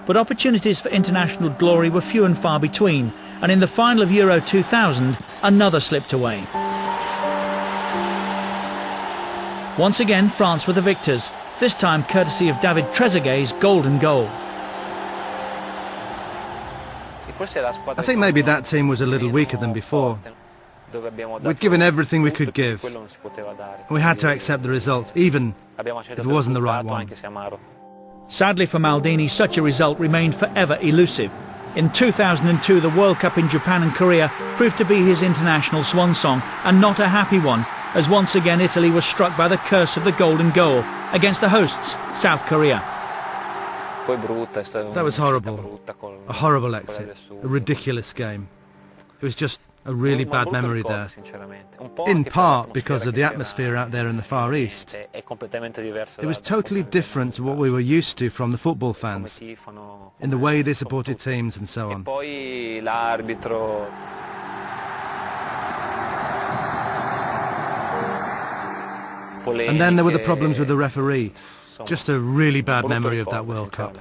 But opportunities for international glory were few and far between, and in the final of Euro 2000, another slipped away. Once again, France were the victors, this time courtesy of David Trezeguet's golden goal. I think maybe that team was a little weaker than before. We'd given everything we could give. We had to accept the result, even if it wasn't the right one. Sadly for Maldini, such a result remained forever elusive. In 2002, the World Cup in Japan and Korea proved to be his international swan song, and not a happy one, as once again Italy was struck by the curse of the golden goal against the hosts, South Korea. That was horrible. A horrible exit. A ridiculous game. It was just a really bad memory there. In part because of the atmosphere out there in the Far East. It was totally different to what we were used to from the football fans, in the way they supported teams and so on. And then there were the problems with the referee. Just a really bad memory of that World Cup.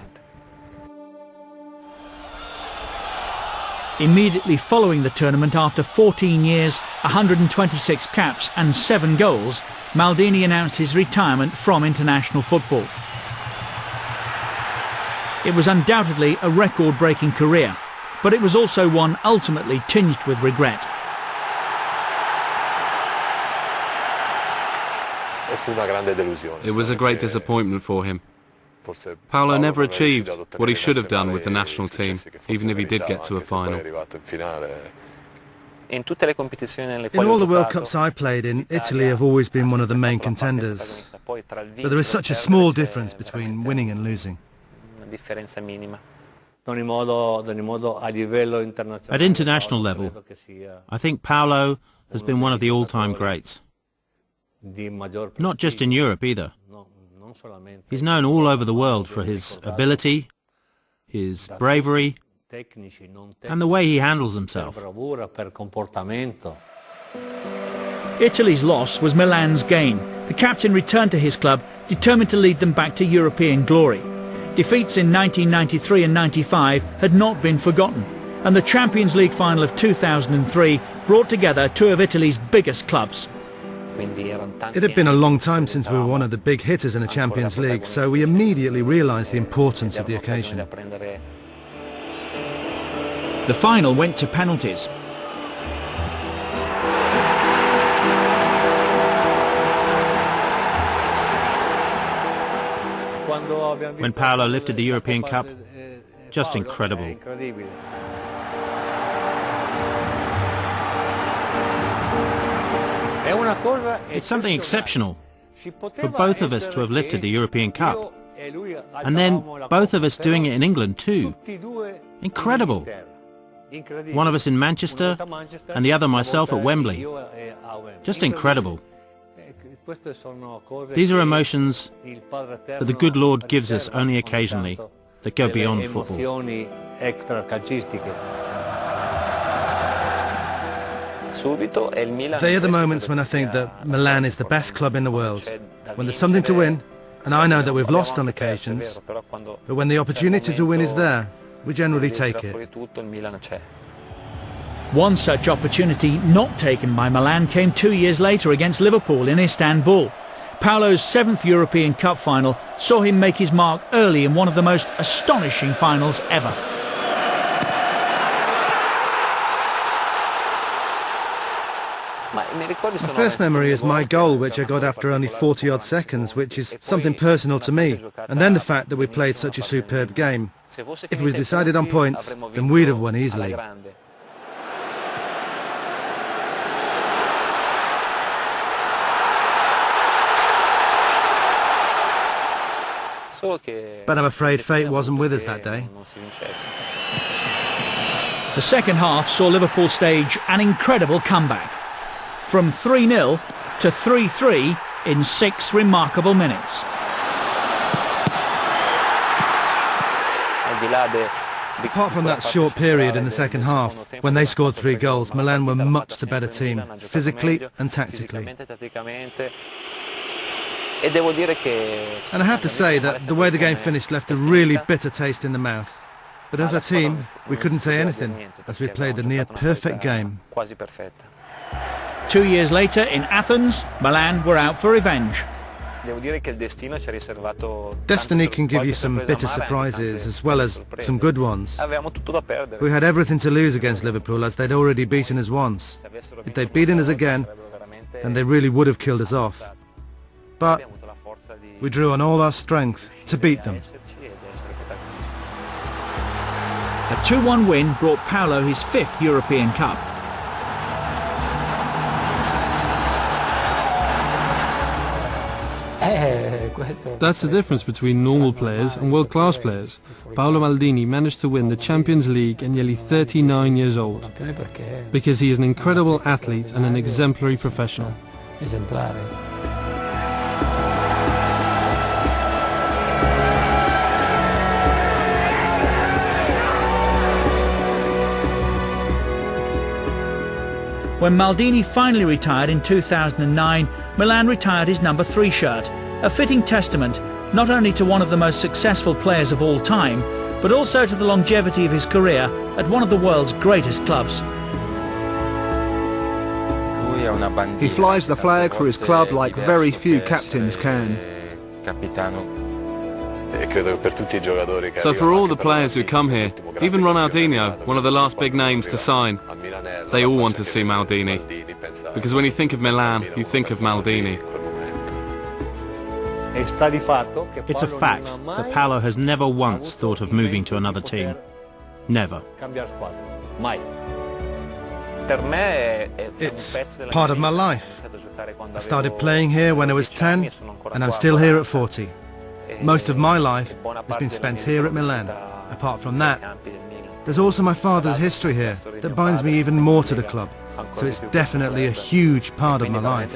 Immediately following the tournament, after 14 years, 126 caps and 7 goals, Maldini announced his retirement from international football. It was undoubtedly a record-breaking career, but it was also one ultimately tinged with regret. It was a great disappointment for him. Paolo never achieved what he should have done with the national team, even if he did get to a final. In all the World Cups I played in, Italy have always been one of the main contenders. But there is such a small difference between winning and losing. At international level, I think Paolo has been one of the all-time greats. Not just in Europe either. He's known all over the world for his ability, his bravery, and the way he handles himself. Italy's loss was Milan's gain. The captain returned to his club, determined to lead them back to European glory. Defeats in 1993 and 95 had not been forgotten, and the Champions League final of 2003 brought together two of Italy's biggest clubs. It had been a long time since we were one of the big hitters in the Champions League, so we immediately realised the importance of the occasion. The final went to penalties. When Paolo lifted the European Cup, just incredible. It's something exceptional for both of us to have lifted the European Cup, and then both of us doing it in England too. Incredible. One of us in Manchester and the other myself at Wembley. Just incredible. These are emotions that the good Lord gives us only occasionally, that go beyond football. They are the moments when I think that Milan is the best club in the world. When there's something to win, and I know that we've lost on occasions, but when the opportunity to win is there, we generally take it. One such opportunity not taken by Milan came 2 years later against Liverpool in Istanbul. Paolo's 7th European Cup final saw him make his mark early in one of the most astonishing finals ever. My first memory is my goal, which I got after only 40-odd seconds, which is something personal to me. And then the fact that we played such a superb game. If it was decided on points, then we'd have won easily. But I'm afraid fate wasn't with us that day. The second half saw Liverpool stage an incredible comeback. From 3-0 to 3-3 in 6 remarkable minutes. Apart from that short period in the second half, when they scored 3 goals, Milan were much the better team, physically and tactically. And I have to say that the way the game finished left a really bitter taste in the mouth. But as a team, we couldn't say anything, as we played the near-perfect game. 2 years later, in Athens, Milan were out for revenge. Destiny can give you some bitter surprises as well as some good ones. We had everything to lose against Liverpool, as they'd already beaten us once. If they'd beaten us again, then they really would have killed us off. But we drew on all our strength to beat them. A 2-1 win brought Paolo his 5th European Cup. That's the difference between normal players and world-class players. Paolo Maldini managed to win the Champions League at nearly 39 years old, because he is an incredible athlete and an exemplary professional. When Maldini finally retired in 2009, Milan retired his number 3 shirt, a fitting testament not only to one of the most successful players of all time, but also to the longevity of his career at one of the world's greatest clubs. He flies the flag for his club like very few captains can. So for all the players who come here, even Ronaldinho, one of the last big names to sign, they all want to see Maldini. Because when you think of Milan, you think of Maldini. It's a fact that Paolo has never once thought of moving to another team. Never. It's part of my life. I started playing here when I was 10, and I'm still here at 40. Most of my life has been spent here at Milan. Apart from that, there's also my father's history here that binds me even more to the club. So it's definitely a huge part of my life.